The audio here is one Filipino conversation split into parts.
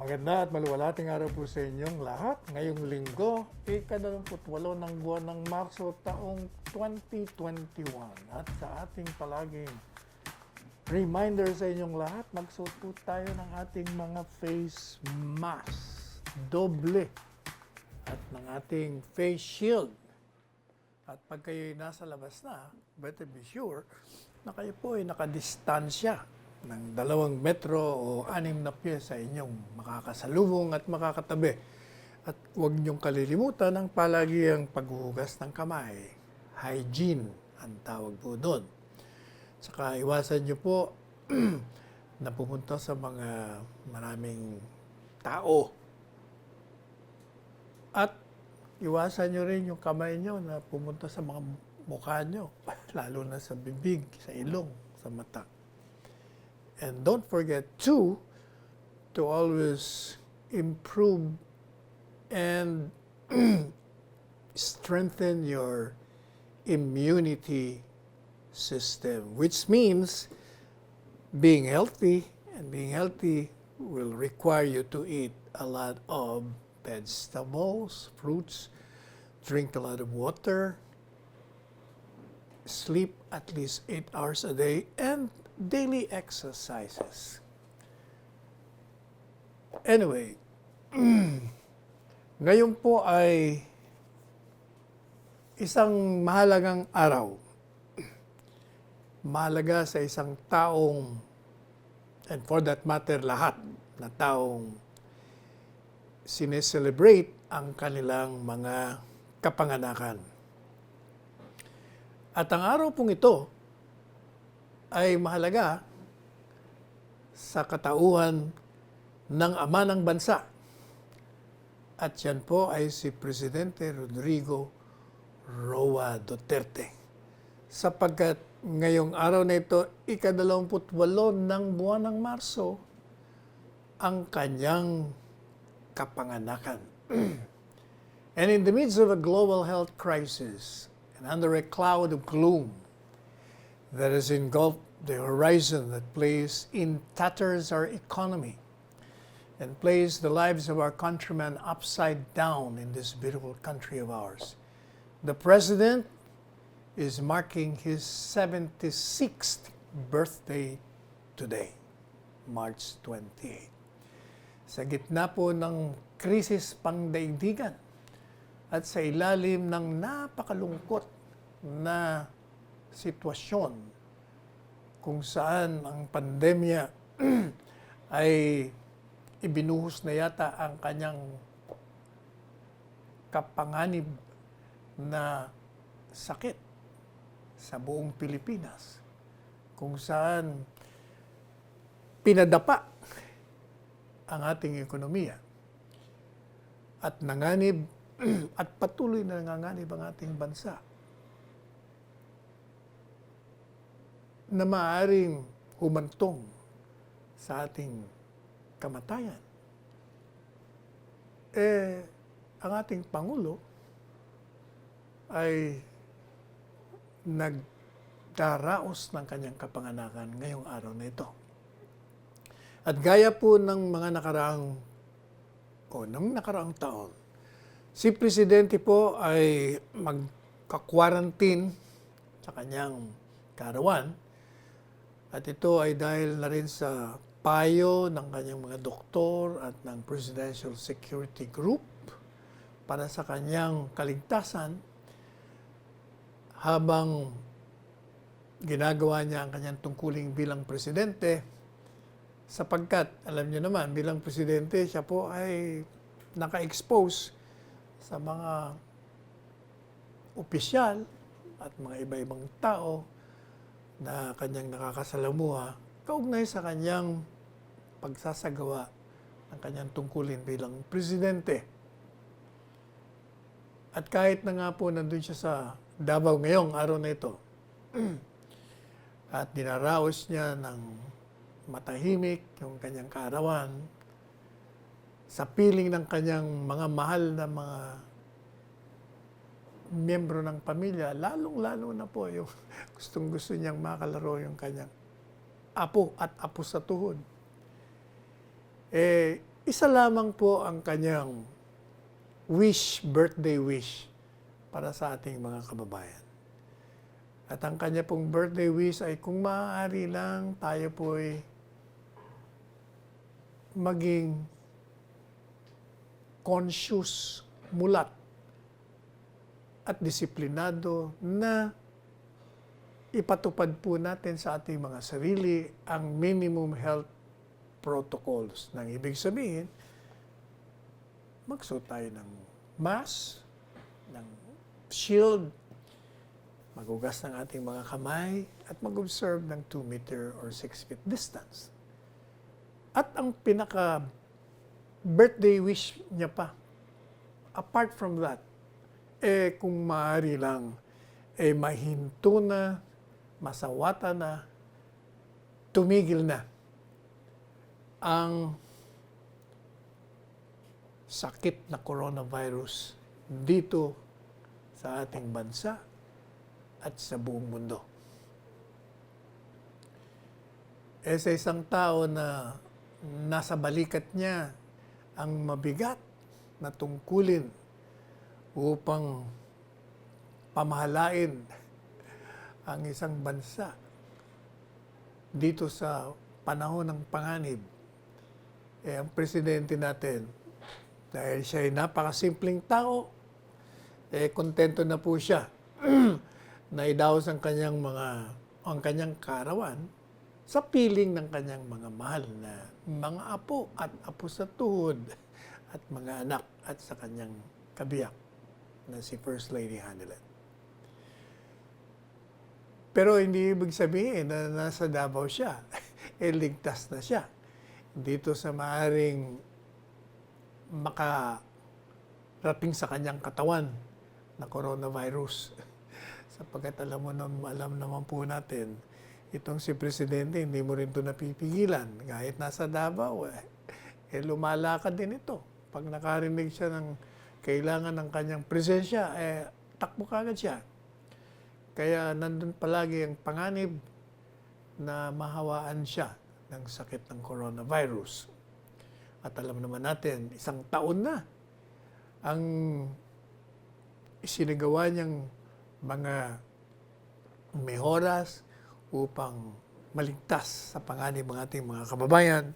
Maganda at maluwalating araw po sa inyong lahat. Ngayong linggo, ika-28 ng buwan ng Marso taong 2021. At sa ating palaging reminder sa inyong lahat, magsuot po tayo ng ating mga face mask, doble, at ng ating face shield. At pag kayo'y nasa labas na, better be sure na kayo po ay nakadistansya ng 2 metro o 6 na pie sa inyong makakasalubong at makakatabi. At huwag niyong kalilimutan ang palagiang paghuhugas ng kamay. Hygiene ang tawag po doon. Saka iwasan niyo po na pumunta sa mga maraming tao. At iwasan niyo rin yung kamay niyo na pumunta sa mga mukha niyo, lalo na sa bibig, sa ilong, sa mata. And don't forget to always improve and strengthen your immunity system, which means being healthy, and being healthy will require you to eat a lot of vegetables, fruits, drink a lot of water, sleep at least 8 hours a day, and daily exercises. Anyway, ngayon po ay isang mahalagang araw. Mahalaga sa isang taong, and for that matter, lahat na taong sineselebrate ang kanilang mga kapanganakan. At ang araw pong ito ay mahalaga sa katauhan ng ama ng bansa. At yan po ay si Presidente Rodrigo Roa Duterte. Sapagkat ngayong araw na ito, ika-28 ng buwan ng Marso, ang kanyang kapanganakan. And in the midst of a global health crisis and under a cloud of gloom that has engulfed the horizon that plays in tatters our economy and plays the lives of our countrymen upside down in this beautiful country of ours. The President is marking his 76th birthday today, March 28. Sa gitna po ng krisis pangdaigdigan at sa ilalim ng napakalungkot na sitwasyon kung saan ang pandemya ay ibinuhos na yata ang kanyang kapanganib na sakit sa buong Pilipinas, kung saan pinadapa ang ating ekonomiya at nanganib at patuloy na nanganganib ang ating bansa, na maaaring humantong sa ating kamatayan. Ang ating Pangulo ay nagdaraos ng kanyang kapanganakan ngayong araw na ito. At gaya po ng mga nakaraang taon, si Presidente po ay magka-quarantine sa kanyang kaarawan. At ito ay dahil na rin sa payo ng kanyang mga doktor at ng Presidential Security Group para sa kanyang kaligtasan habang ginagawa niya ang kanyang tungkuling bilang presidente, sapagkat, alam niyo naman, bilang presidente, siya po ay naka-expose sa mga opisyal at mga iba-ibang tao na kanyang nakakasalamuha kaugnay sa kanyang pagsasagawa ng kanyang tungkulin bilang presidente. At kahit na nga po nandun siya sa Davao ngayong araw na ito at dinaraos niya ng matahimik yung kanyang kaarawan sa piling ng kanyang mga mahal na mga miyembro ng pamilya, lalong-lalo na po yung gustong-gusto niyang makalaro yung kanyang apo at apo sa tuhod. isa lamang po ang kanyang birthday wish para sa ating mga kababayan. At ang kanya pong birthday wish ay kung maaari lang tayo po'y maging conscious, mulat, at disiplinado na ipatupad po natin sa ating mga sarili ang minimum health protocols. Nang ibig sabihin, magsuot tayo ng mask, ng shield, maghugas ng ating mga kamay, at mag-observe ng 2 meter or 6 feet distance. At ang pinaka-birthday wish niya pa, apart from that, kung maaari lang, mahinto na, masawata na, tumigil na ang sakit na coronavirus dito sa ating bansa at sa buong mundo. Sa isang tao na nasa balikat niya ang mabigat na tungkulin upang pamahalain ang isang bansa dito sa panahon ng panganib, ang presidente natin, dahil siya ay napakasimpleng tao, kontento na po siya na idaos ang kanyang kaarawan sa piling ng kanyang mga mahal na mga apo at apo sa tuhod at mga anak at sa kanyang kabiyak na si First Lady Hanilet. Pero hindi ibig sabihin na nasa Davao siya, ligtas na siya dito sa maaring makarating sa kanyang katawan na coronavirus. Sapagkat alam naman po natin, itong si Presidente, hindi mo rin ito napipigilan. Kahit nasa Davao, lumalakad din ito. Pag nakarinig siya ng kailangan ng kanyang presensya, takbo kagad siya. Kaya nandun palagi ang panganib na mahawaan siya ng sakit ng coronavirus. At alam naman natin, 1 taon na ang isinagawa niyang mga mehoras upang maligtas sa panganib ng ating mga kababayan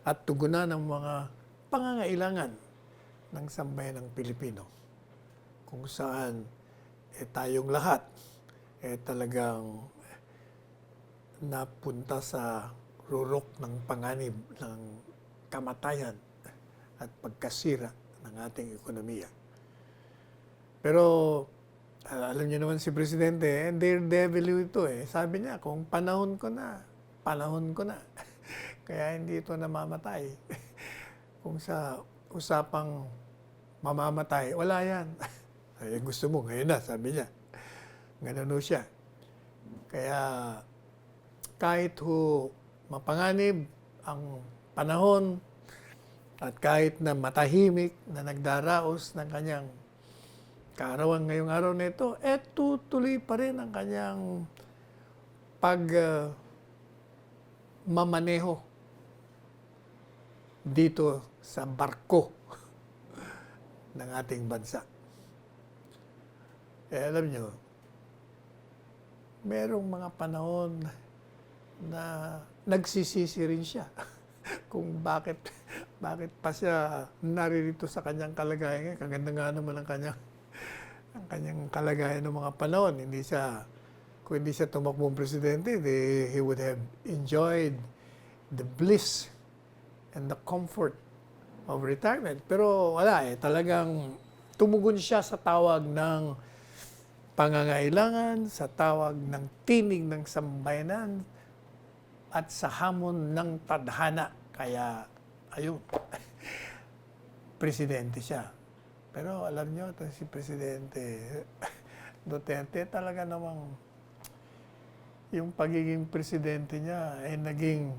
at tugunan ang mga pangangailangan ng sambayan ng Pilipino, kung saan tayong lahat talagang napunta sa rurok ng panganib ng kamatayan at pagkasira ng ating ekonomiya. Pero alam niyo naman si Presidente, daredevil ito Sabi niya, kung panahon ko na. Kaya hindi ito namamatay. Kung sa usapang mamamatay, wala yan. Gusto mo, ngayon na, sabi niya. Ganun siya. Kaya kahit mapanganib ang panahon at kahit na matahimik na nagdaraos ng kanyang kaarawan ngayong araw na ito, tutuloy pa rin ang kanyang mamaneho dito sa barko ng ating bansa. Alam nyo, merong mga panahon na nagsisisi rin siya kung bakit pa siya naririto sa kanyang kalagayan. Kaganda nga naman ang kanyang kalagayan ng mga panahon. Kung hindi siya tumakbong presidente, he would have enjoyed the bliss and the comfort of retirement. Pero wala talagang tumugon siya sa tawag ng pangangailangan, sa tawag ng tinig ng sambayanan, at sa hamon ng tadhana. Kaya, ayun, presidente siya. Pero alam nyo, si Presidente Duterte talaga namang yung pagiging presidente niya ay naging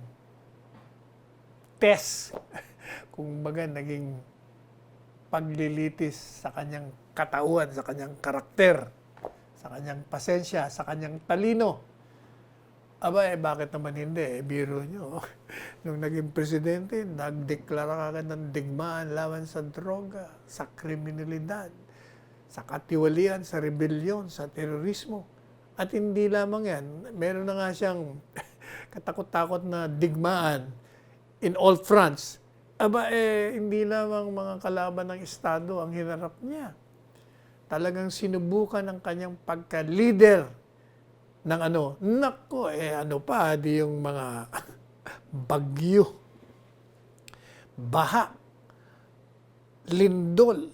test. Kung baga, naging paglilitis sa kanyang katauhan, sa kanyang karakter, sa kanyang pasensya, sa kanyang talino. Aba, bakit naman hindi? Biro nyo. Nung naging presidente, nagdeklara agad ng digmaan laban sa droga, sa kriminalidad, sa katiwalian, sa rebellion, sa terorismo. At hindi lamang yan, meron na nga siyang katakot-takot na digmaan in all fronts. Aba, hindi lamang mga kalaban ng Estado ang hinarap niya. Talagang sinubukan ng kanyang pagka-leader ng nako, ano pa, di yung mga bagyo, baha, lindol,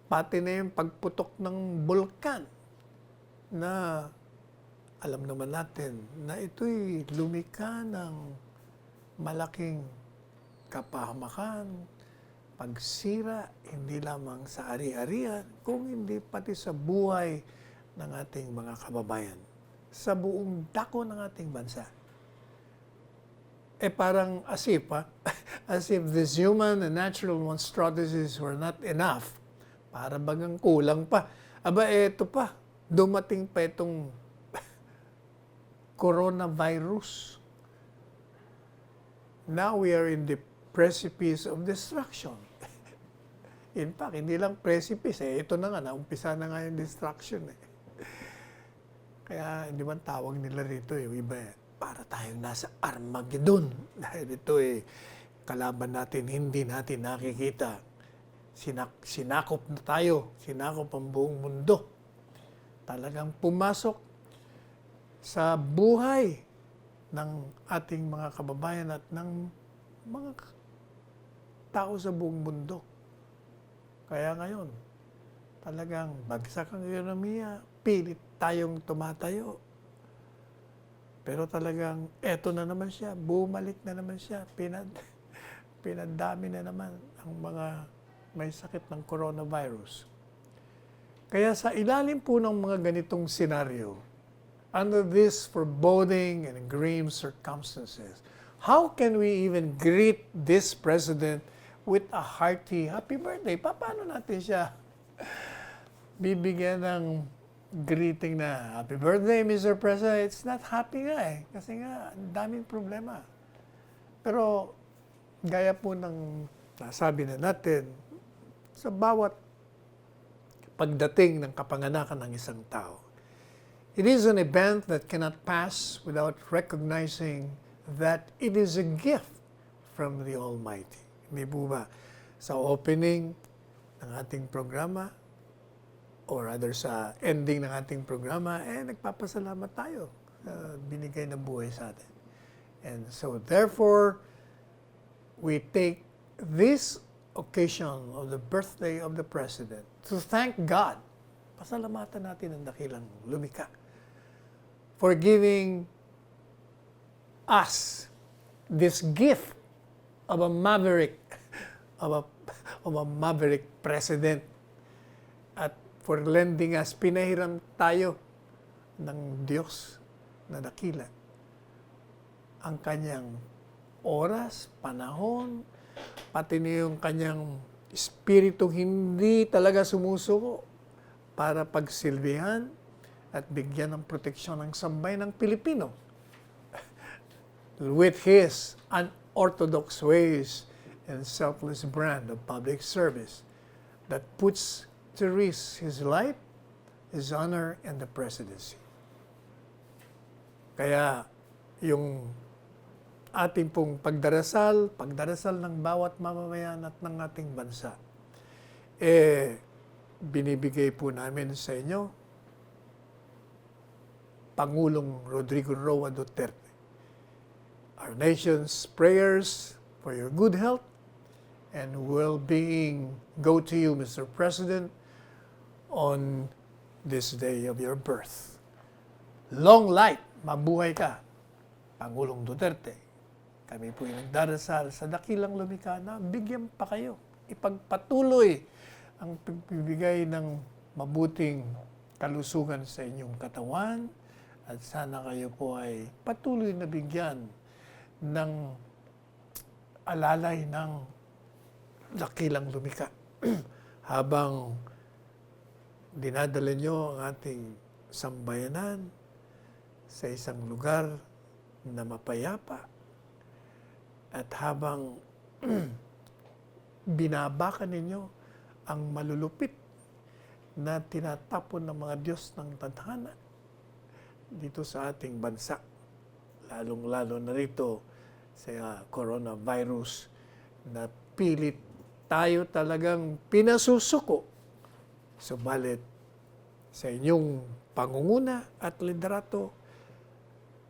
pati na yung pagputok ng bulkan na alam naman natin na ito'y lumika ng malaking kapahamakan, pagsira, hindi lamang sa ari-arian, kung hindi pati sa buhay ng ating mga kababayan, sa buong dako ng ating bansa. Parang as if, as if this human and natural monstrosities were not enough, para bagang kulang pa. Aba, eto pa, dumating pa itong coronavirus. Now we are in the precipice of destruction. In fact, hindi lang precipice, ito na nga, naumpisa na nga yung destruction. Kaya hindi man tawag nila rito, iba, para tayong nasa Armageddon. Dahil ito kalaban natin, hindi natin nakikita. Sinakop na tayo, sinakop ang buong mundo. Talagang pumasok sa buhay ng ating mga kababayan at ng mga tao sa buong mundo. Kaya ngayon, talagang bagsak ang ekonomiya, pilit tayong tumatayo. Pero talagang eto na naman siya, bumalik na naman siya, pinadami na naman ang mga may sakit ng coronavirus. Kaya sa ilalim po ng mga ganitong senaryo, under these foreboding and grim circumstances, how can we even greet this president with a hearty happy birthday? Paano natin siya bibigyan ng greeting na happy birthday, Mr. President? It's not happy nga kasi nga ang daming problema. Pero gaya po ng nasabi na natin, sa bawat pagdating ng kapanganakan ng isang tao, it is an event that cannot pass without recognizing that it is a gift from the Almighty. Hindi po ba sa opening ng ating programa or rather sa ending ng ating programa, nagpapasalamat tayo sa binigay na buhay sa atin. And so therefore, we take this occasion of the birthday of the President to thank God. Pasalamatan natin ang dakilang lumikha for giving us this gift of a maverick, of a maverick president, at for lending us, pinahiram tayo ng Diyos na dakila ang kanyang oras, panahon, pati na yung kanyang espiritu hindi talaga sumusuko para pagsilbihan at bigyan ng proteksyon ng sambayan ng Pilipino with His unorthodox ways and selfless brand of public service that puts to risk His life, His honor, and the presidency. Kaya yung ating pong pagdarasal ng bawat mamamayan at ng ating bansa, binibigay po namin sa inyo, Pangulong Rodrigo Roa Duterte. Our nation's prayers for your good health and well-being go to you, Mr. President, on this day of your birth. Long life, mabuhay ka, Pangulong Duterte. Kami po yung nagdarasal sa dakilang lumikha na bigyan pa kayo. Ipagpatuloy ang pagbibigay ng mabuting kalusugan sa inyong katawan at sana kayo po ay patuloy na bigyan ng alalay ng dakilang lumikha habang dinadala nyo ang ating sambayanan sa isang lugar na mapayapa at habang binabakan ninyo ang malulupit na tinatapon ng mga Diyos ng tadhana dito sa ating bansa, lalong-lalo na rito sa coronavirus na pilit tayo talagang pinasusuko. Subalit sa inyong pangunguna at liderato,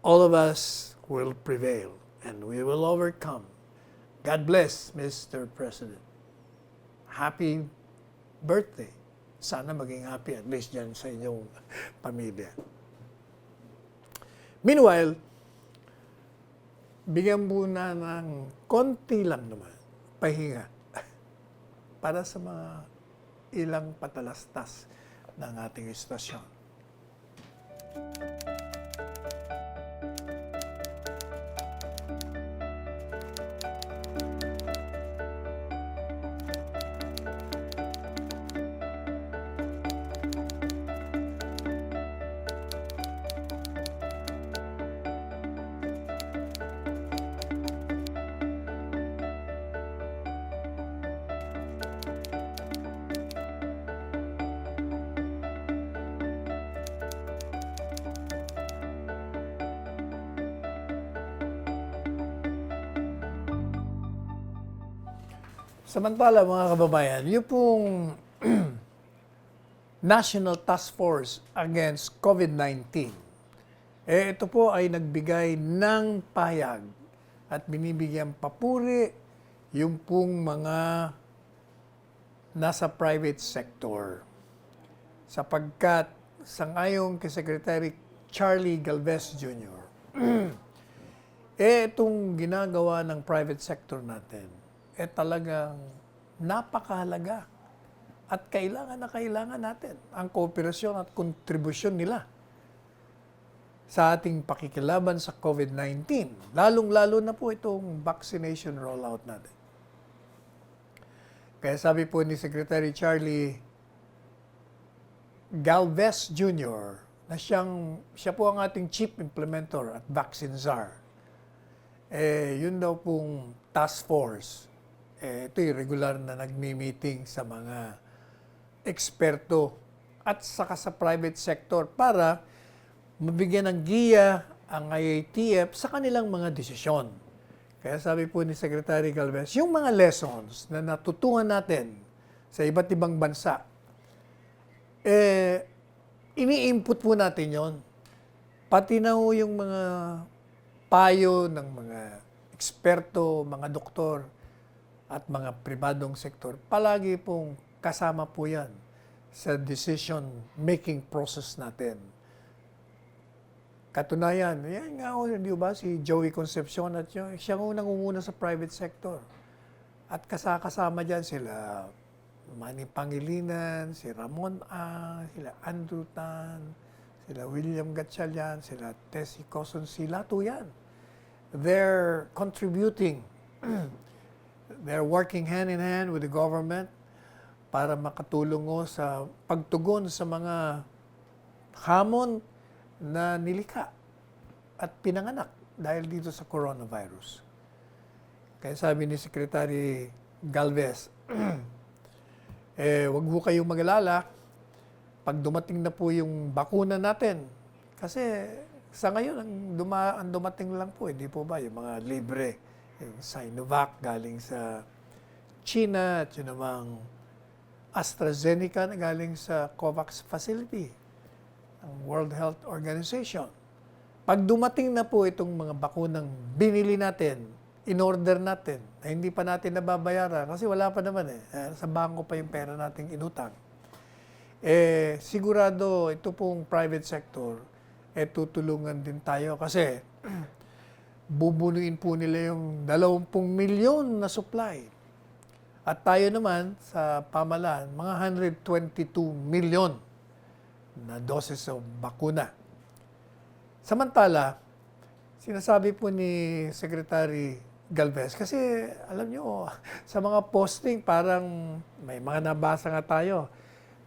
all of us will prevail and we will overcome. God bless, Mr. President. Happy birthday. Sana maging happy at least dyan sa inyong pamilya. Meanwhile, bigyan muna ng konti lang naman pahinga para sa mga ilang patalastas ng ating istasyon. Samantala mga kababayan, yung pong National Task Force Against COVID-19, ito po ay nagbigay ng pahayag at binibigyan papuri yung pong mga nasa private sector. Sapagkat sangayon kay Secretary Charlie Galvez Jr., itong ginagawa ng private sector natin, talagang napakahalaga at kailangan na kailangan natin ang kooperasyon at kontribusyon nila sa ating pakikilaban sa COVID-19. Lalong-lalo na po itong vaccination rollout natin. Kaya sabi po ni Secretary Charlie Galvez Jr. na siya po ang ating Chief Implementer at Vaccine Czar. Yun daw pong task force. Ito'y regular na nagmi-meeting sa mga eksperto at saka sa private sector para mabigyan ng giya ang IATF sa kanilang mga desisyon. Kaya sabi po ni Secretary Galvez, yung mga lessons na natutuhan natin sa iba't ibang bansa, ini-input po natin yon. Pati na ho yung mga payo ng mga eksperto, mga doktor, at mga pribadong sektor, palagi pong kasama po yan sa decision-making process natin. Katunayan, yan nga ho, di ba, si Joey Concepcion at siya ang nangunguna sa private sector. At kasama dyan sila Manny Pangilinan, si Ramon A., sila Andrew Tan, sila William Gatchalian, sila Tessie Coson, sila to yan. They're contributing. They're working hand in hand with the government para makatulong sa pagtugon sa mga hamon na nilikha at pinanganak dahil dito sa coronavirus. Kaya sabi ni Secretary Galvez, wag ho kayong mag-alala pag dumating na po yung bakuna natin. Kasi sa ngayon, ang dumating lang po, hindi po ba, yung mga libre. Yung Sinovac galing sa China at yun namang AstraZeneca na galing sa COVAX facility, ang World Health Organization. Pag dumating na po itong mga bakunang binili natin, in-order natin, na hindi pa natin nababayaran kasi wala pa naman sa bangko pa yung pera nating inutang, sigurado ito pong private sector, tutulungan din tayo kasi bubunuin po nila yung 20 milyon na supply. At tayo naman sa pamahalaan, mga 122 milyon na doses of bakuna. Samantala, sinasabi po ni Secretary Galvez, kasi alam nyo, sa mga posting parang may mga nabasa nga tayo.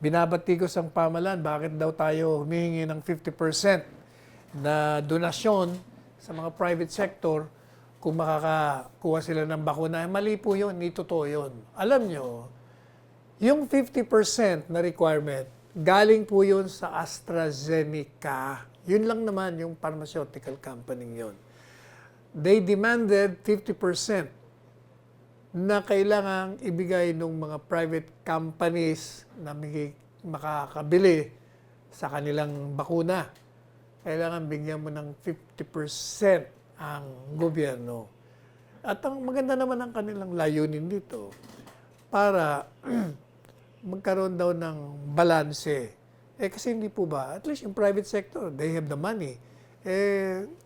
Binabatikos ang pamahalaan, bakit daw tayo humihingi ng 50% na donasyon sa mga private sector kung makakakuha sila ng bakuna. Mali po yun, hindi totoo yun. Alam nyo, yung 50% na requirement, galing po yun sa AstraZeneca. Yun lang naman yung pharmaceutical company yun. They demanded 50% na kailangang ibigay ng mga private companies na makakabili sa kanilang bakuna. Kailangan bigyan mo ng 50% ang gobyerno. At ang maganda naman ang kanilang layunin dito para magkaroon daw ng balanse. Kasi hindi po ba, at least yung private sector, they have the money.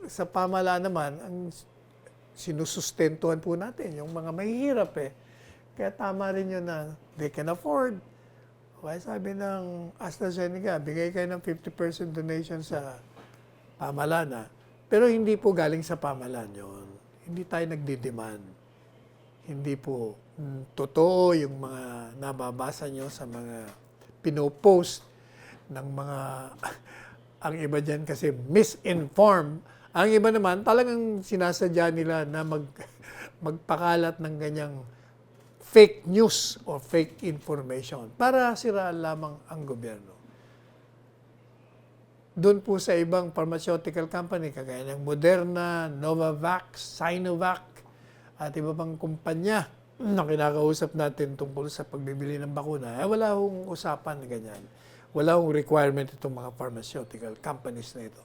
Sa pamahalaan naman, ang sinusustentuhan po natin, yung mga mahihirap Kaya tama rin yun na they can afford. Kaya sabi ng AstraZeneca, bigay kayo ng 50% donation sa pamahalaan. Pero hindi po galing sa pamahalaan yun. Hindi tayo nagdi-demand. Hindi po totoo yung mga nababasa nyo sa mga pinopost ng mga ang iba dyan kasi misinformed. Ang iba naman talagang sinasadya nila na magpakalat ng ganyang fake news or fake information para siraan lamang ang gobyerno. Doon po sa ibang pharmaceutical company, kagaya ng Moderna, Novavax, Sinovac, at iba pang kumpanya na kinakausap natin tungkol sa pagbibili ng bakuna, wala hong usapan na ganyan. Wala hong requirement itong mga pharmaceutical companies na ito.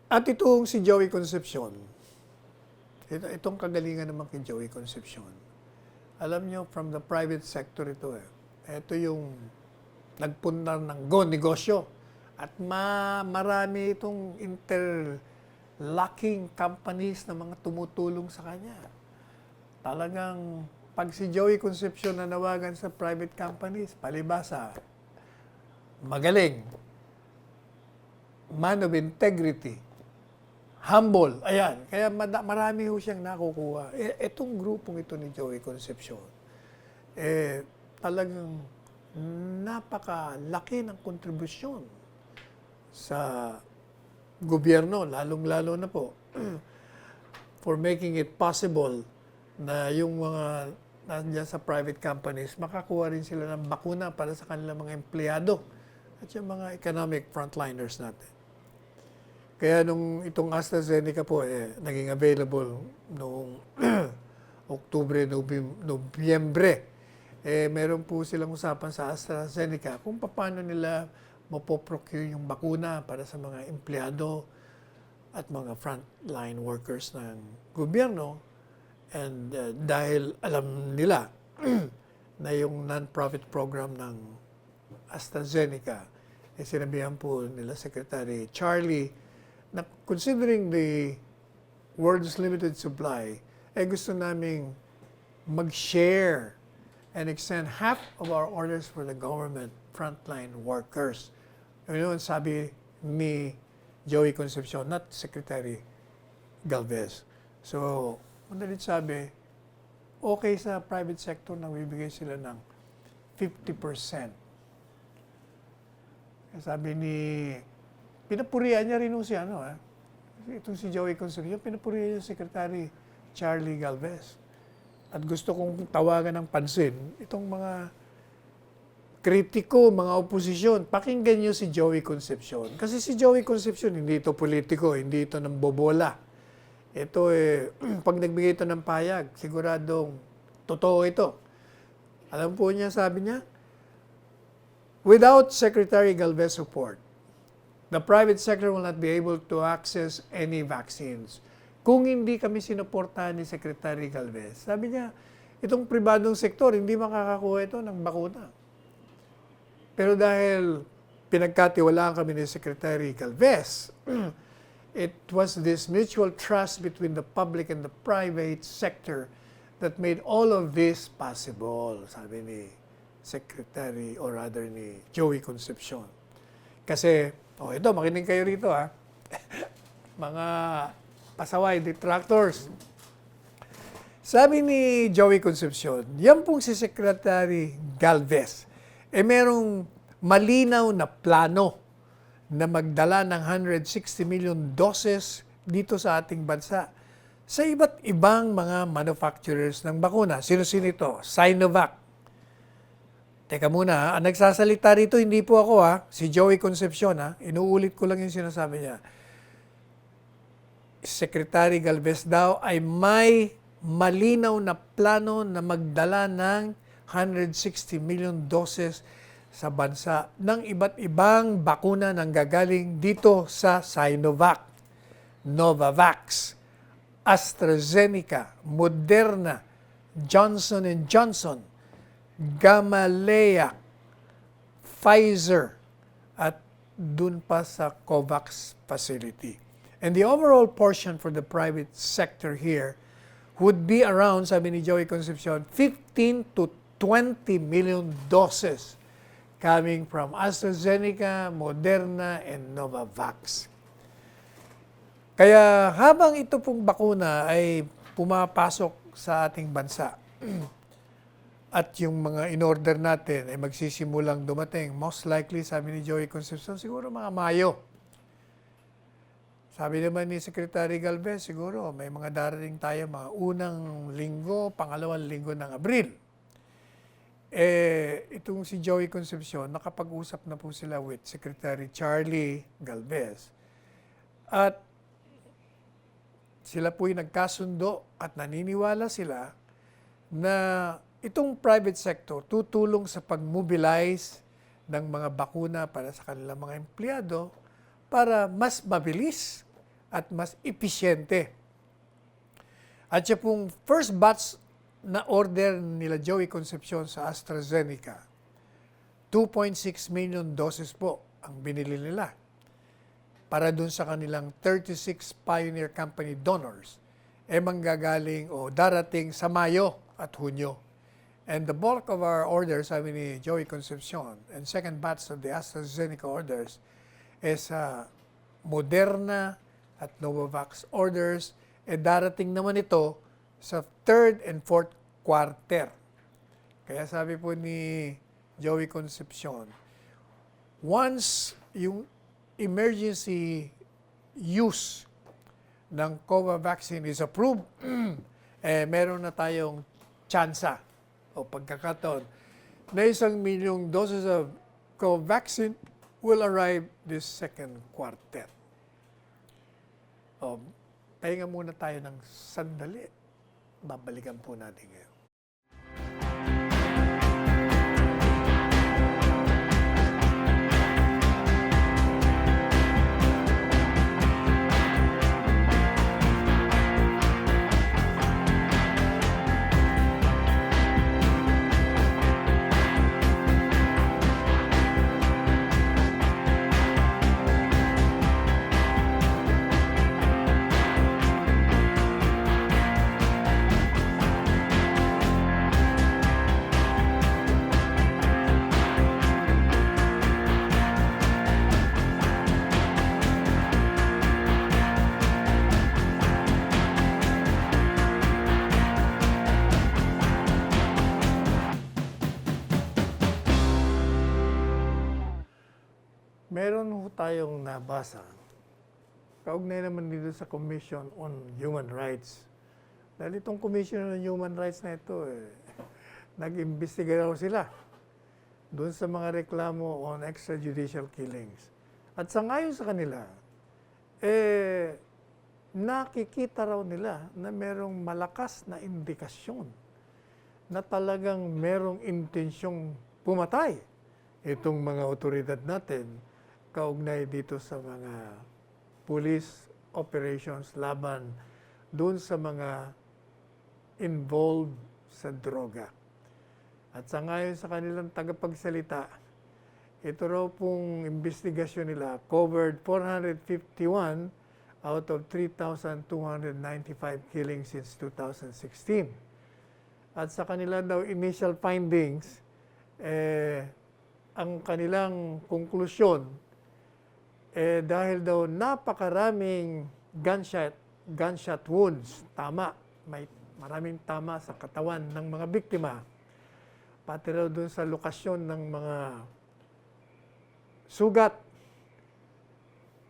At itong si Joey Concepcion, itong kagalingan naman kay Joey Concepcion, alam nyo, from the private sector ito Ito yung nagpundar ng negosyo. At marami itong interlocking companies na mga tumutulong sa kanya. Talagang pag si Joey Concepcion nanawagan sa private companies, palibasa, magaling, man of integrity, humble, ayan. Kaya marami ho siyang nakukuha. Itong grupong ito ni Joey Concepcion, talagang napakalaki ng kontribusyon sa gobyerno, lalong-lalo na po, for making it possible na yung mga nandiyan sa private companies, makakuha rin sila ng bakuna para sa kanilang mga empleyado at yung mga economic frontliners natin. Kaya nung itong AstraZeneca po, naging available noong Oktubre, Nobyembre, meron po silang usapan sa AstraZeneca kung paano nila mapoprocure yung bakuna para sa mga empleyado at mga frontline workers ng gobyerno. And dahil alam nila na yung non-profit program ng AstraZeneca, sinabihan po nila Secretary Charlie na considering the world's limited supply, gusto naming mag-share and extend half of our orders for the government frontline workers. Yun sabi ni Joey Concepcion, not Secretary Galvez. So, madalit sabi, okay sa private sector na bibigay sila ng 50%. Sabi ni, pinapurihan niya rin si itong si Joey Concepcion, pinapurihan niya Secretary Charlie Galvez. At gusto kong tawagan ng pansin, itong mga kritiko, mga oposisyon, pakinggan niyo si Joey Concepcion. Kasi si Joey Concepcion, hindi ito politiko, hindi ito ng bobola. Ito pag nagbigay ito ng payag, siguradong totoo ito. Alam po niya, sabi niya, without Secretary Galvez support, the private sector will not be able to access any vaccines. Kung hindi kami sinuportahan ni Secretary Galvez, sabi niya, itong pribadong sektor, hindi makakakuha ito ng bakuna. Pero dahil pinagkatiwalaan kami ni Secretary Galvez, it was this mutual trust between the public and the private sector that made all of this possible, sabi ni Secretary, or rather ni Joey Concepcion. Kasi, ito, makinig kayo rito mga pasaway, detractors. Sabi ni Joey Concepcion, yan pong si Secretary Galvez, merong malinaw na plano na magdala ng 160 million doses dito sa ating bansa sa iba't ibang mga manufacturers ng bakuna. Sino-sino ito? Sinovac. Teka muna, ang nagsasalita rito hindi po ako si Joey Concepcion Inuulit ko lang yung sinasabi niya. Secretary Galvez daw ay may malinaw na plano na magdala ng 160 million doses sa bansa ng iba't ibang bakuna nang gagaling dito sa Sinovac, Novavax, AstraZeneca, Moderna, Johnson & Johnson, Gamaleya, Pfizer, at dun pa sa COVAX facility. And the overall portion for the private sector here would be around, sabi ni Joey Concepcion, 15 to 20 million doses coming from AstraZeneca, Moderna, and Novavax. Kaya habang ito pong bakuna ay pumapasok sa ating bansa at yung mga in-order natin ay magsisimulang dumating, most likely, sabi ni Joey Concepcion, siguro mga Mayo. Sabi naman ni Secretary Galvez, siguro may mga darating tayo mga unang linggo, pangalawang linggo ng Abril. Itong si Joey Concepcion, nakapag-usap na po sila with Secretary Charlie Galvez. At sila po'y nagkasundo at naniniwala sila na itong private sector tutulong sa pag-mobilize ng mga bakuna para sa kanilang mga empleyado para mas mabilis at mas episyente. At siya pong first batch na order nila Joey Concepcion sa AstraZeneca, 2.6 million doses po ang binili nila para dun sa kanilang 36 Pioneer Company donors manggagaling o darating sa Mayo at Hunyo. And the bulk of our orders, sabi ni Joey Concepcion, and second batch of the AstraZeneca orders is Moderna at Novavax orders, darating naman ito sa third and fourth quarter. Kaya sabi po ni Joey Concepcion, once yung emergency use ng COVID vaccine is approved, meron na tayong tsansa o pagkakataon na 1 milyong doses of COVID vaccine will arrive this second quarter. Pahinga muna tayo ng sandali. Babalikan po natin ngayon. Meron ho tayong nabasa, kaugnay naman dito sa Commission on Human Rights. Dahil itong Commission on Human Rights na ito, nag-imbestiga raw sila doon sa mga reklamo on extrajudicial killings. At sangayon sa kanila, nakikita raw nila na merong malakas na indikasyon na talagang merong intensyong pumatay itong mga otoridad natin kaugnay dito sa mga police operations laban doon sa mga involved sa droga. At sangayon sa kanilang tagapagsalita, ito raw pong investigasyon nila covered 451 out of 3,295 killings since 2016. At sa kanilang daw initial findings, ang kanilang konklusyon, dahil daw napakaraming gunshot wounds, may maraming tama sa katawan ng mga biktima, pati raw doon sa lokasyon ng mga sugat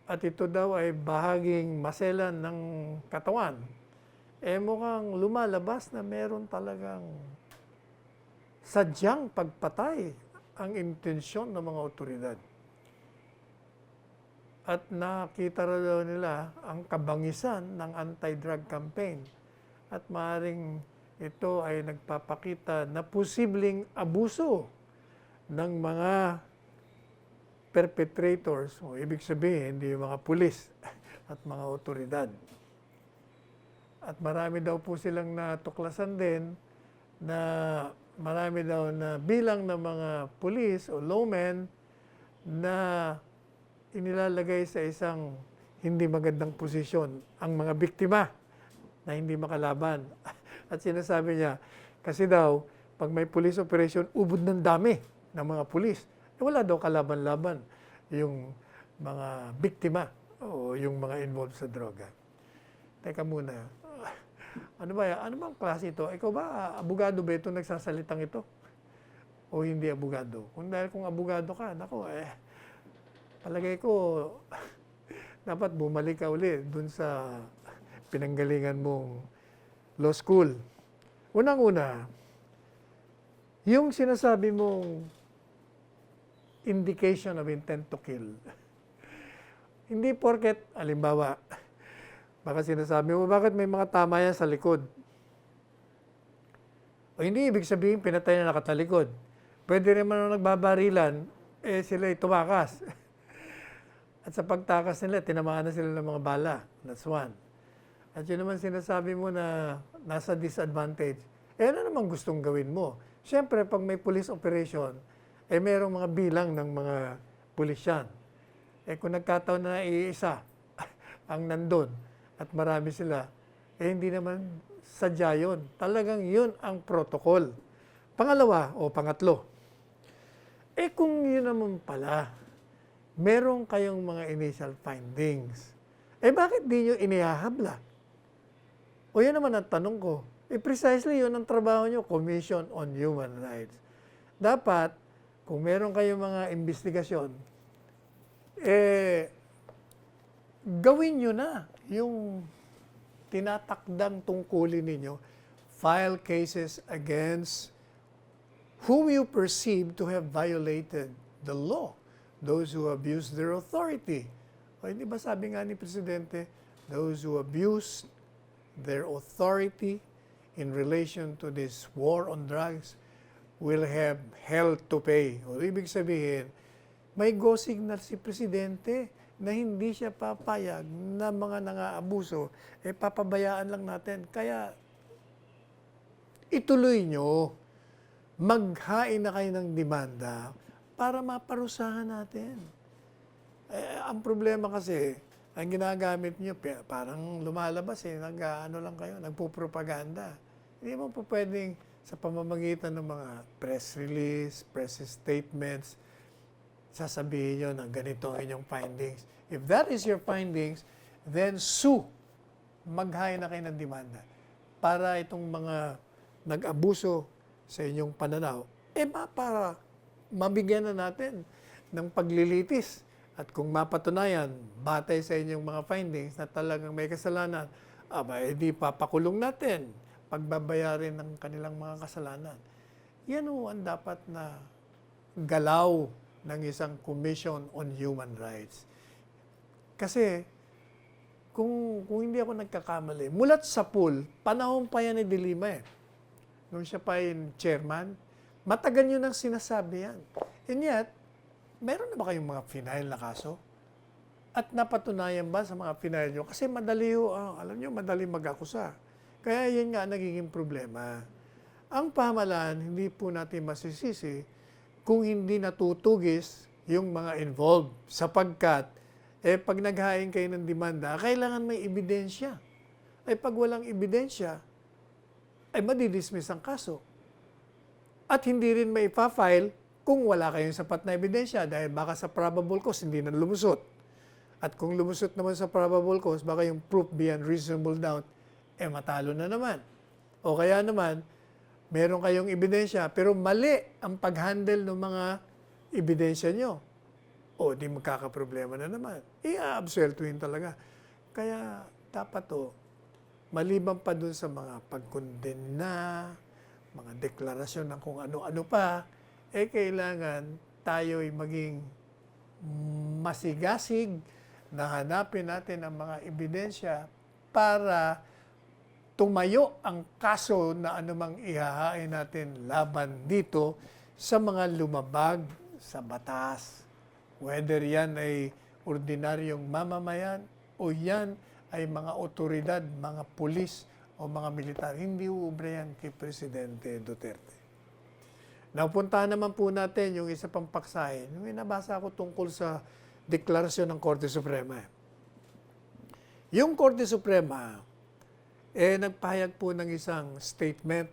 at ito daw ay bahaging maselan ng katawan, mukhang lumalabas na meron talagang sadyang pagpatay ang intensyon ng mga otoridad. At nakita daw nila ang kabangisan ng anti-drug campaign. At maaaring ito ay nagpapakita na posibleng abuso ng mga perpetrators, o ibig sabihin, hindi yung mga pulis at mga otoridad. At marami daw po silang natuklasan din na marami daw na bilang ng mga pulis o lawmen na inilalagay sa isang hindi magandang posisyon ang mga biktima na hindi makalaban. At sinasabi niya, kasi daw, pag may police operation, ubod ng dami ng mga pulis. Wala daw kalaban-laban yung mga biktima o yung mga involved sa droga. Teka muna, ano ba, ano bang klase ito? Ikaw ba, abogado ba ito nagsasalitang ito? O hindi abogado? Kung abogado ka, nako palagay ko, dapat bumalik ka uli dun sa pinanggalingan mong law school. Unang-una, yung sinasabi mong indication of intent to kill. Hindi porket, alimbawa, baka sinasabi mo, bakit may mga tama yan sa likod? O hindi ibig sabihin, pinatay na nakatalikod. Pwede rin man nagbabarilan, sila'y tumakas. At sa pagtakas nila, tinamaan na sila ng mga bala. That's one. At yun naman sinasabi mo na nasa disadvantage. Ano naman gustong gawin mo? Siyempre, pag may police operation, merong mga bilang ng mga pulisyan. Kung nagkataon na iisa ang nandun at marami sila, hindi naman sadya yun. Talagang yun ang protocol. Pangalawa o pangatlo, kung yun naman pala, meron kayong mga initial findings. Bakit di nyo inihahabla? O yan naman ang tanong ko. Precisely yun ang trabaho nyo, Commission on Human Rights. Dapat, kung meron kayong mga investigasyon, gawin nyo na yung tinatakdang tungkulin ninyo. File cases against whom you perceive to have violated the law. Those who abuse their authority. O hindi ba sabi nga ni Presidente, those who abuse their authority in relation to this war on drugs will have hell to pay. O ibig sabihin, may go signal si Presidente na hindi siya papayag na mga nangaabuso, papabayaan lang natin. Kaya ituloy nyo, maghain na kayo ng demanda para maparusahan natin. Ang problema kasi, ang ginagamit nyo, parang lumalabas ano lang kayo, nagpupropaganda. Hindi mo po pwedeng sa pamamagitan ng mga press release, press statements, sasabihin nyo na ganito ang inyong findings. If that is your findings, then sue. Maghain na kayo ng demanda para itong mga nag-abuso sa inyong pananaw, para mabigyan na natin ng paglilitis. At kung mapatunayan, batay sa inyong mga findings na talagang may kasalanan, di papakulong natin, pagbabayarin ng kanilang mga kasalanan. Yan ang dapat na galaw ng isang Commission on Human Rights. Kasi, kung hindi ako nagkakamali, mulat sa pool, panahon pa yan ni De Lima nung siya pa yung chairman, matagal nyo nang sinasabi yan. And yet, meron na ba kayong mga final na kaso? At napatunayan ba sa mga final nyo? Kasi madali alam nyo, madali mag-akusa. Kaya yun nga nagiging problema. Ang pamahalaan, hindi po natin masisisi kung hindi natutugis yung mga involved. Sapagkat, pag naghain kayo ng demanda, kailangan may ebidensya. Pag walang ebidensya, madidismiss ang kaso. At hindi rin may pa-file kung wala kayong sapat na ebidensya dahil baka sa probable cause hindi na lumusot. At kung lumusot naman sa probable cause, baka yung proof beyond reasonable doubt, matalo na naman. O kaya naman, meron kayong ebidensya pero mali ang pag-handle ng mga ebidensya nyo. o di magkakaproblema na naman. Absueltuhin talaga. Kaya dapat maliban pa dun sa mga pagkondena, mga deklarasyon ng kung ano-ano pa, kailangan tayo'y maging masigasig na hanapin natin ang mga ebidensya para tumayo ang kaso na anumang ihahain natin laban dito sa mga lumabag sa batas. Whether yan ay ordinaryong mamamayan o yan ay mga otoridad, mga pulis o mga militar. Hindi uubra yan kay Presidente Duterte. Napuntahan naman po natin yung isa pang paksahin. May nabasa ako tungkol sa deklarasyon ng Korte Suprema. Yung Korte Suprema, nagpahayag po ng isang statement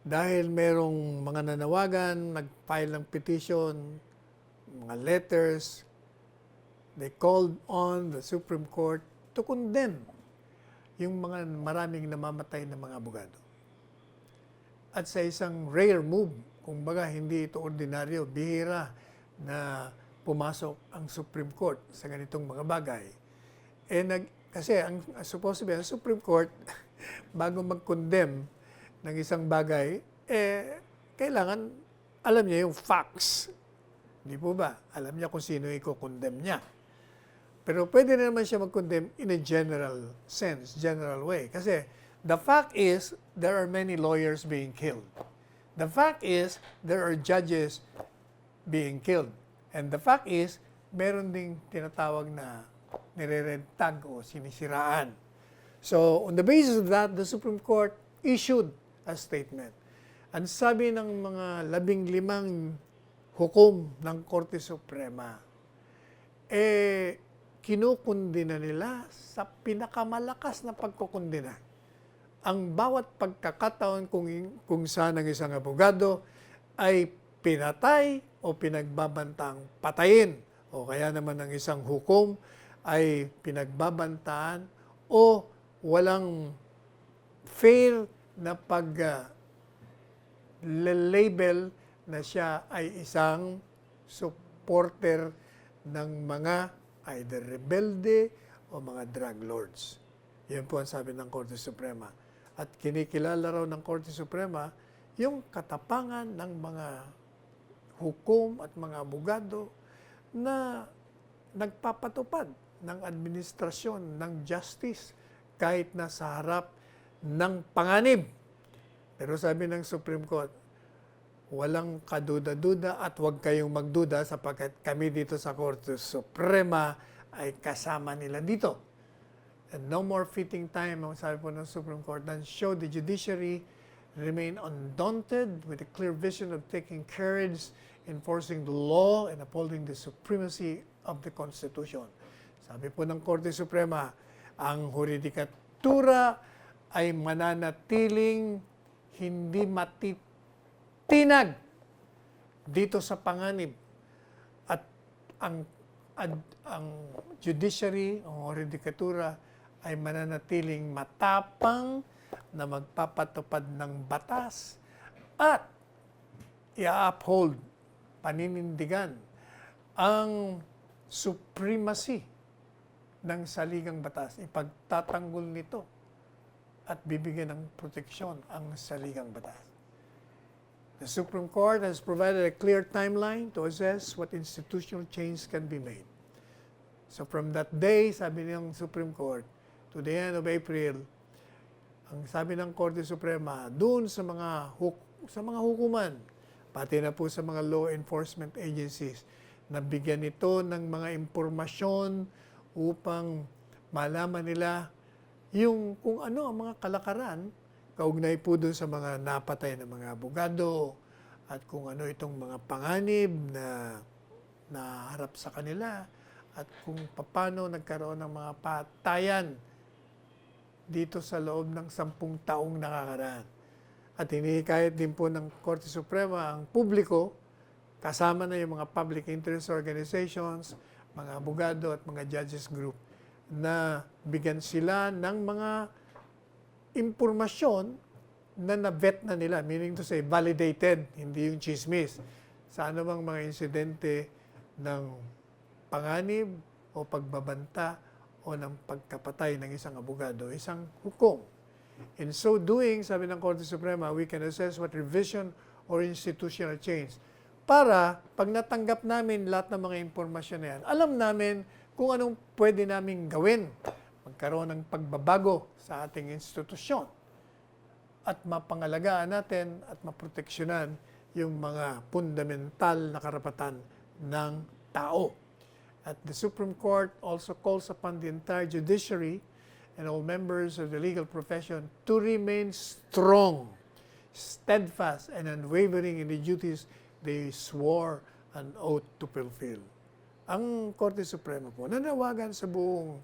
dahil merong mga nanawagan, nag-file ng petition, mga letters, they called on the Supreme Court to condemn yung mga maraming namamatay na mga abogado. At sa isang rare move, kung baga hindi ito ordinaryo, bihira na pumasok ang Supreme Court sa ganitong mga bagay. Kasi ang supposedly ang Supreme Court, bago mag-condemn ng isang bagay, kailangan alam niya yung facts. Hindi po ba? Alam niya kung sino i-condemn niya. Pero pwede na naman siya mag-condemn in a general sense, general way. Kasi the fact is, there are many lawyers being killed. The fact is, there are judges being killed. And the fact is, meron ding tinatawag na nire-red-tag o sinisiraan. So, on the basis of that, the Supreme Court issued a statement. Ang sabi ng mga 15 hukom ng Korte Suprema, kinukundina nila sa pinakamalakas na pagkukundina. Ang bawat pagkakataon kung saan ang isang abogado ay pinatay o pinagbabantang patayin, o kaya naman ang isang hukom ay pinagbabantaan o walang fair na pag-label na siya ay isang supporter ng mga either rebelde o mga drug lords. Yan po ang sabi ng Korte Suprema. At kinikilala raw ng Korte Suprema yung katapangan ng mga hukom at mga abogado na nagpapatupad ng administrasyon ng justice kahit na sa harap ng panganib. Pero sabi ng Supreme Court, walang kaduda-duda at huwag kayong magduda sapagkat kami dito sa Korte Suprema ay kasama nila dito. And no more fitting time, ang sabi po ng Supreme Court, than show the judiciary remain undaunted with a clear vision of taking courage, enforcing the law, and upholding the supremacy of the Constitution. Sabi po ng Korte Suprema, ang huridikatura ay mananatiling hindi matitinag dito sa panganib. At ang judiciary, ang huridikatura ay mananatiling matapang na magpapatupad ng batas at i-uphold, paninindigan ang supremacy ng saligang batas. Ipagtatanggol nito at bibigyan ng proteksyon ang saligang batas. The Supreme Court has provided a clear timeline to assess what institutional change can be made. So from that day, sabi ng Supreme Court, to the end of April, ang sabi ng Korte Suprema, doon sa mga hukuman, pati na po sa mga law enforcement agencies, nabigyan ito ng mga impormasyon upang malaman nila yung kung ano ang mga kalakaran kaugnay po doon sa mga napatay na mga abogado at kung ano itong mga panganib na naharap sa kanila at kung paano nagkaroon ng mga patayan dito sa loob ng 10 taong nakakaraan. At hinihikayat din po ng Korte Suprema ang publiko, kasama na yung mga public interest organizations, mga abogado at mga judges group, na bigyan sila ng mga impormasyon na na-vet na nila, meaning to say validated, hindi yung chismis. Sa anumang mga insidente ng panganib o pagbabanta o ng pagkapatay ng isang abogado, isang hukom. In so doing, sabi ng Korte Suprema, we can assess what revision or institutional change. Para pag natanggap namin lahat ng mga impormasyon na yan, alam namin kung anong pwede namin gawin. Magkaroon ng pagbabago sa ating institusyon at mapangalagaan natin at maproteksyonan yung mga fundamental na karapatan ng tao. At the Supreme Court also calls upon the entire judiciary and all members of the legal profession to remain strong, steadfast, and unwavering in the duties they swore an oath to fulfill. Ang Korte Suprema po nanawagan sa buong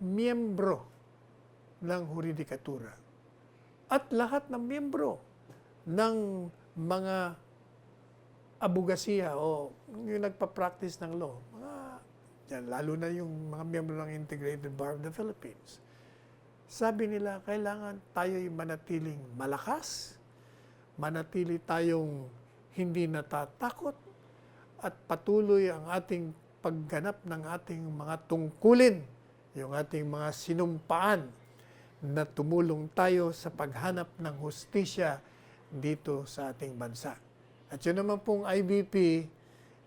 miyembro ng huridikatura at lahat ng miyembro ng mga abogasiya o yung nagpa-practice ng law, lalo na yung mga miyembro ng Integrated Bar of the Philippines. Sabi nila, kailangan tayo'y manatiling malakas, manatili tayong hindi natatakot, at patuloy ang ating pagganap ng ating mga tungkulin, yung ating mga sinumpaan na tumulong tayo sa paghanap ng hustisya dito sa ating bansa. At yun naman pong IBP,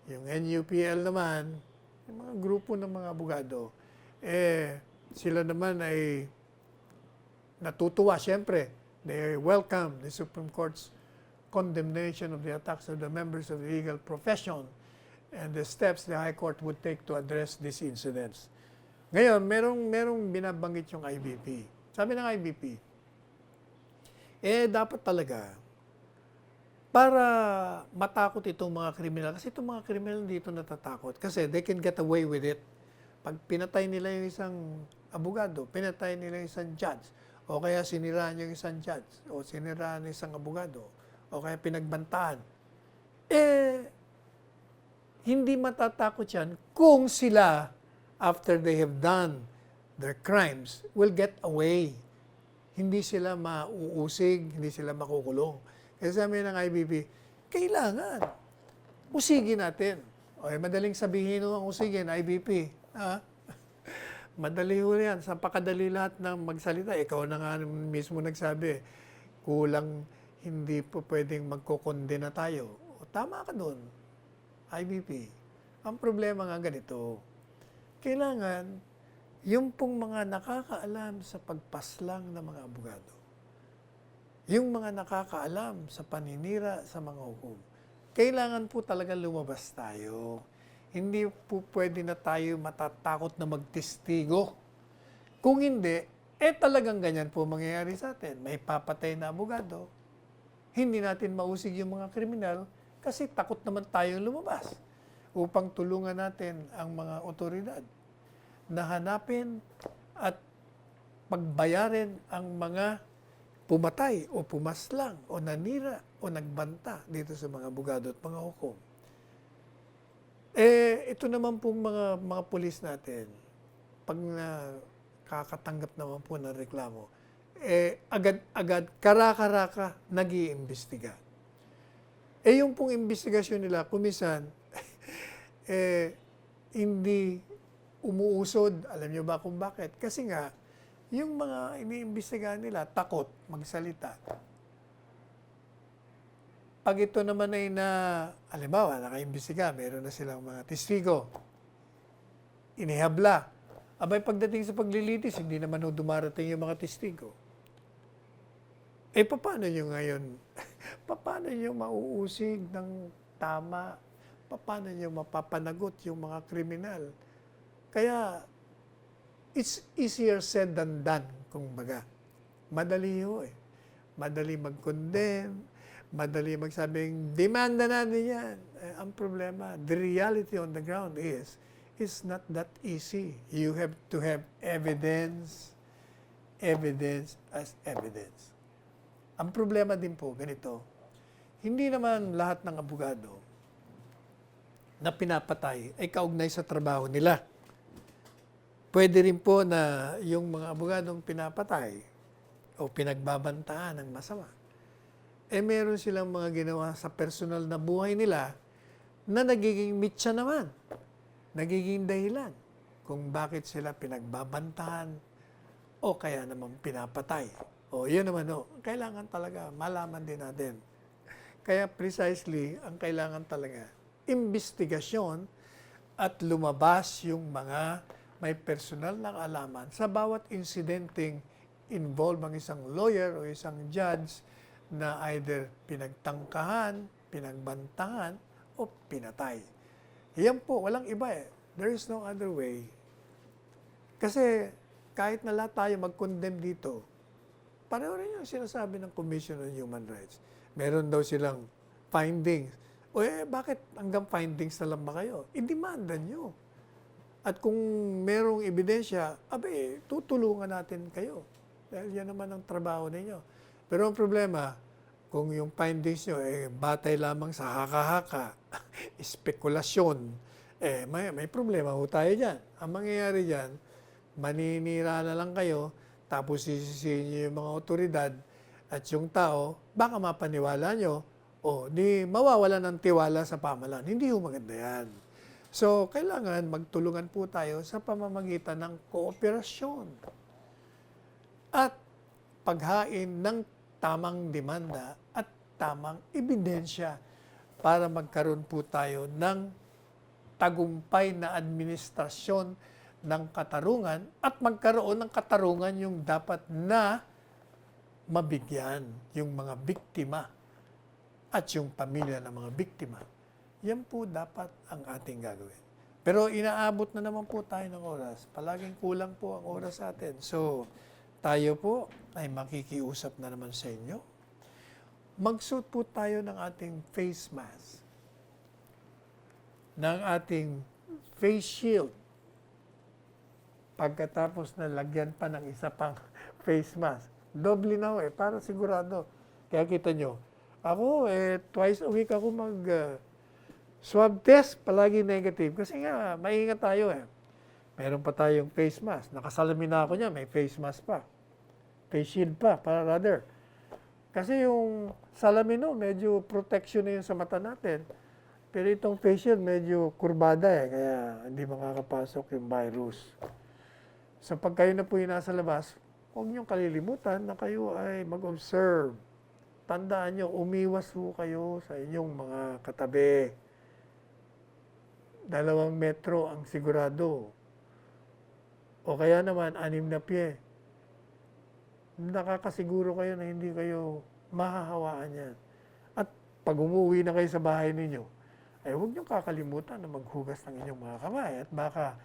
yung NUPL naman, yung mga grupo ng mga abogado, sila naman ay natutuwa, siyempre. They welcome the Supreme Court's condemnation of the attacks of the members of the legal profession and the steps the High Court would take to address these incidents. Ngayon, merong binabanggit yung IBP. Sabi ng IBP, dapat talaga, para matakot itong mga kriminal, kasi itong mga kriminal dito natatakot, kasi they can get away with it. Pag pinatay nila yung isang abogado, pinatay nila yung isang judge, o kaya siniraan yung isang judge, o siniraan yung isang abogado, o kaya pinagbantaan, hindi matatakot yan kung sila, after they have done their crimes, will get away. Hindi sila mauusig, hindi sila makukulong. Kasi sabi ng IBP, kailangan usigin natin. Madaling sabihin ang usigin, IBP. Madali ho yan. Sa pakadali lahat ng magsalita. Ikaw na nga mismo nagsabi, kulang hindi po pwedeng magkokondena tayo. Tama ka doon, IBP. Ang problema nga ganito, kailangan yung pong mga nakakaalam sa pagpaslang ng mga abogado, yung mga nakakaalam sa paninira sa mga hukom, kailangan po talaga lumabas tayo. Hindi po pwede na tayo matatakot na magtestigo. Kung hindi, talagang ganyan po mangyayari sa atin. May papatay na abogado, hindi natin mausig yung mga kriminal kasi takot naman tayong lumabas upang tulungan natin ang mga otoridad na hanapin at pagbayarin ang mga pumatay o pumaslang o nanira o nagbanta dito sa mga abogado at mga hukom. Ito naman pong mga pulis natin, pag nakakatanggap naman po ng reklamo, agad-agad, karaka-raka, nag-iimbestiga. Yung pong investigasyon nila, kumisan, hindi umuusod. Alam niyo ba kung bakit? Kasi nga, yung mga iniimbestigahan nila, takot magsalita. Pag ito naman ay halimbawa, nakaimbestiga, meron na silang mga testigo, inihabla. Abay, pagdating sa paglilitis, hindi naman dumarating yung mga testigo. Paano nyo ngayon? Paano nyo mauusig ng tama? Paano nyo mapapanagot yung mga kriminal? Kaya, it's easier said than done, kung baga. Madali ho Madali mag-condemn, madali magsabing, demanda natin yan. Ang problema, the reality on the ground is, it's not that easy. You have to have evidence as evidence. Ang problema din po, ganito, hindi naman lahat ng abogado na pinapatay ay kaugnay sa trabaho nila. Pwede rin po na yung mga abogadong pinapatay o pinagbabantaan ng masama, meron silang mga ginawa sa personal na buhay nila na nagiging mitya naman, nagiging dahilan kung bakit sila pinagbabantahan o kaya naman pinapatay. O yun naman kailangan talaga malaman din natin. Kaya precisely, ang kailangan talaga, investigasyon at lumabas yung mga may personal na kaalaman sa bawat insidenteng involve ang isang lawyer o isang judge na either pinagtangkahan, pinagbantahan, o pinatay. Yan po, walang iba eh. There is no other way. Kasi kahit na lahat tayo mag-condemn dito, pareho rin yung sinasabi ng Commission on Human Rights. Meron daw silang findings. O bakit hanggang findings na lang ba kayo? I-demanda nyo. At kung merong ebidensya, tutulungan natin kayo. Dahil yan naman ang trabaho ninyo. Pero ang problema, kung yung findings nyo, batay lamang sa haka-haka, spekulasyon, may problema ho tayo dyan. Ang mangyayari dyan, maninira na lang kayo, tapos sisisihin nyo yung mga otoridad at yung tao, baka mapaniwala nyo, di mawawala ng tiwala sa pamahalaan. Hindi ho maganda yan. So, kailangan magtulungan po tayo sa pamamagitan ng kooperasyon at paghain ng tamang demanda at tamang ebidensya para magkaroon po tayo ng tagumpay na administrasyon ng katarungan at magkaroon ng katarungan yung dapat na mabigyan yung mga biktima at yung pamilya ng mga biktima. Yan po dapat ang ating gagawin. Pero inaabot na naman po tayo ng oras. Palaging kulang po ang oras sa atin. So, tayo po ay makikiusap na naman sa inyo. Magsuot po tayo ng ating face mask, ng ating face shield. Pagkatapos na lagyan pa ng isa pang face mask. Doble na para sigurado. Kaya kita nyo, ako twice a week ako swab test, palagi negative. Kasi nga, maingat tayo Meron pa tayong face mask. Nakasalamin na ako niya, may face mask pa. Face shield pa, para rather. Kasi yung salamin medyo protection na yun sa mata natin. Pero itong face shield, medyo kurbada kaya hindi makakapasok yung virus. So pag kayo na po yung nasa labas, huwag niyong kalilimutan na kayo ay mag-observe. Tandaan niyo, umiwas po kayo sa inyong mga katabi. 2 metro ang sigurado. O kaya naman, 6 na pie. Nakakasiguro kayo na hindi kayo mahahawaan yan. At pag umuwi na kayo sa bahay ninyo, huwag niyong kakalimutan na maghugas ng inyong mga kamay. At baka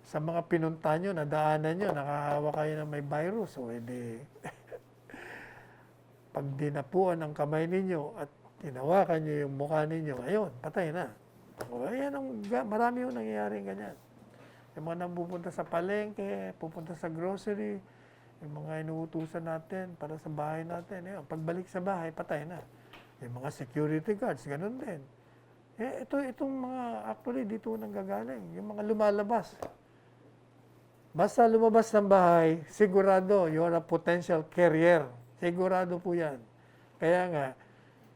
sa mga pinunta nyo, nadaanan nyo, nakahawa kayo ng may virus. O edi, pag dinapuan ang kamay ninyo at tinawakan nyo yung mukha ninyo, ayun, patay na. O, marami yung nangyayaring ganyan. Yung mga pupunta sa palengke, pupunta sa grocery, yung mga inuutusan natin para sa bahay natin, pagbalik sa bahay, patay na. Yung mga security guards, ganun din. Itong mga, actually, dito nanggagaling, yung mga lumalabas. Basta lumabas ng bahay, sigurado, you're a potential carrier. Sigurado po yan. Kaya nga,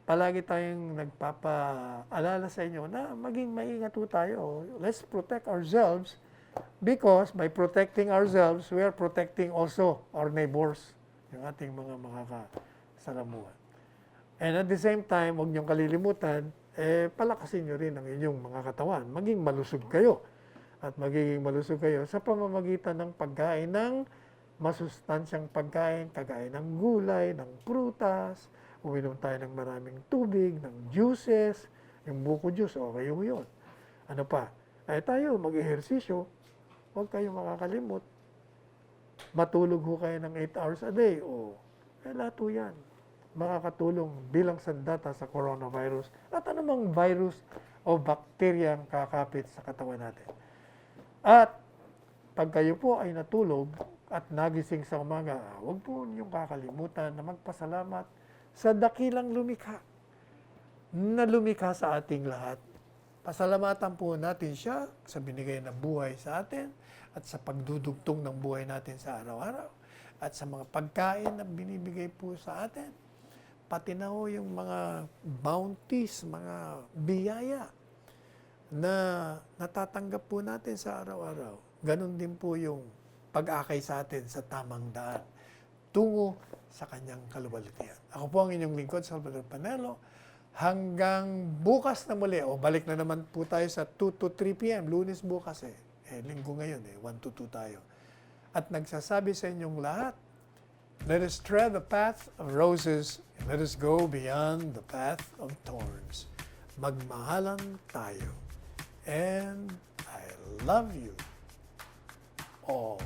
palagi tayong nagpapaalala sa inyo na maging maingat po tayo. Let's protect ourselves because by protecting ourselves, we are protecting also our neighbors, yung ating mga makakasalamuhan. And at the same time, huwag niyong kalilimutan, palakasin niyo rin ang inyong mga katawan. Maging malusog kayo. At magiging malusog kayo sa pamamagitan ng pagkain ng masustansyang pagkain, kagaya ng gulay, ng prutas, uminom tayo ng maraming tubig, ng juices, yung buko juice, okay yun. Ano pa? Tayo, mag-ehersisyo, huwag kayong makakalimot. Matulog ho kayo ng 8 hours a day, lahat ho yan. Makakatulong bilang sandata sa coronavirus at anumang virus o bakterya ang kakapit sa katawan natin. At pag kayo po ay natulog at nagising sa umaga, huwag po niyong kakalimutan na magpasalamat sa dakilang lumikha na lumikha sa ating lahat. Pasalamatan po natin siya sa binigay na buhay sa atin at sa pagdudugtong ng buhay natin sa araw-araw at sa mga pagkain na binibigay po sa atin. Pati na ho yung mga bounties, mga biyaya na natatanggap po natin sa araw-araw. Ganon din po yung pag-akay sa atin sa tamang daan tungo sa kanyang kaluwalhatian. Ako po ang inyong lingkod, Salvador Panelo. Hanggang bukas na muli, o balik na naman po tayo sa 2 to 3 p.m. Lunes bukas linggo ngayon 1 to 2 tayo. At nagsasabi sa inyong lahat, let us tread the path of roses and let us go beyond the path of thorns. Magmahalan tayo. And I love you all.